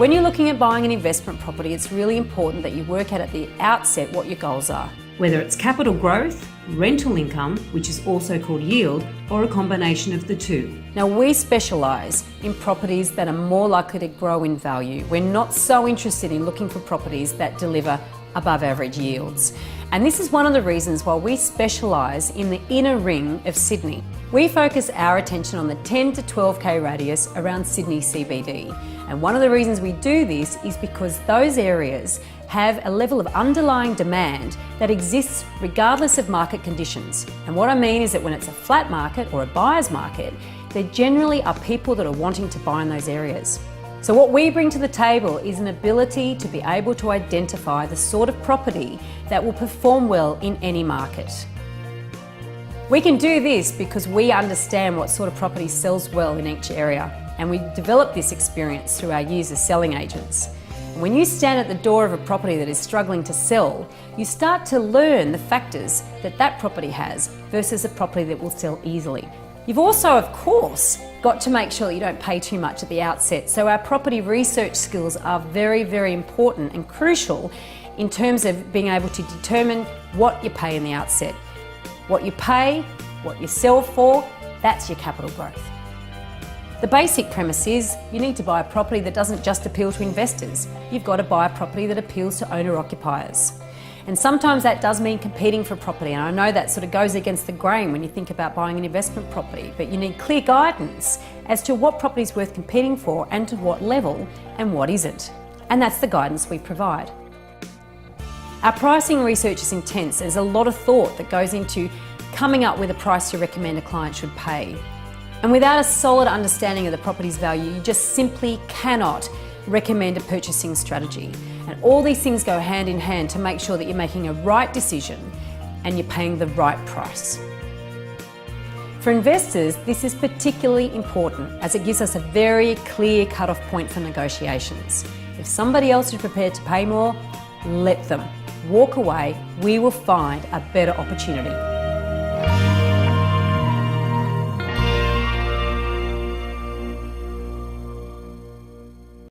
When you're looking at buying an investment property, it's really important that you work out at the outset what your goals are. Whether it's capital growth, rental income, which is also called yield, or a combination of the two. Now, we specialise in properties that are more likely to grow in value. We're not so interested in looking for properties that deliver above average yields. And this is one of the reasons why we specialise in the inner ring of Sydney. We focus our attention on the 10 to 12k radius around Sydney CBD. And one of the reasons we do this is because those areas have a level of underlying demand that exists regardless of market conditions. And what I mean is that when it's a flat market or a buyer's market, there generally are people that are wanting to buy in those areas. So what we bring to the table is an ability to be able to identify the sort of property that will perform well in any market. We can do this because we understand what sort of property sells well in each area, and we develop this experience through our years as selling agents. And when you stand at the door of a property that is struggling to sell, you start to learn the factors that that property has versus a property that will sell easily. You've also, of course, got to make sure that you don't pay too much at the outset. So our property research skills are very, very important and crucial in terms of being able to determine what you pay in the outset. What you pay, what you sell for, that's your capital growth. The basic premise is you need to buy a property that doesn't just appeal to investors. You've got to buy a property that appeals to owner-occupiers. And sometimes that does mean competing for property, and I know that sort of goes against the grain when you think about buying an investment property, but you need clear guidance as to what property is worth competing for and to what level and what isn't. And that's the guidance we provide. Our pricing research is intense. There's a lot of thought that goes into coming up with a price you recommend a client should pay. And without a solid understanding of the property's value, you just simply cannot recommend a purchasing strategy. And all these things go hand in hand to make sure that you're making a right decision and you're paying the right price. For investors, this is particularly important as it gives us a very clear cut-off point for negotiations. If somebody else is prepared to pay more, let them. Walk away, we will find a better opportunity.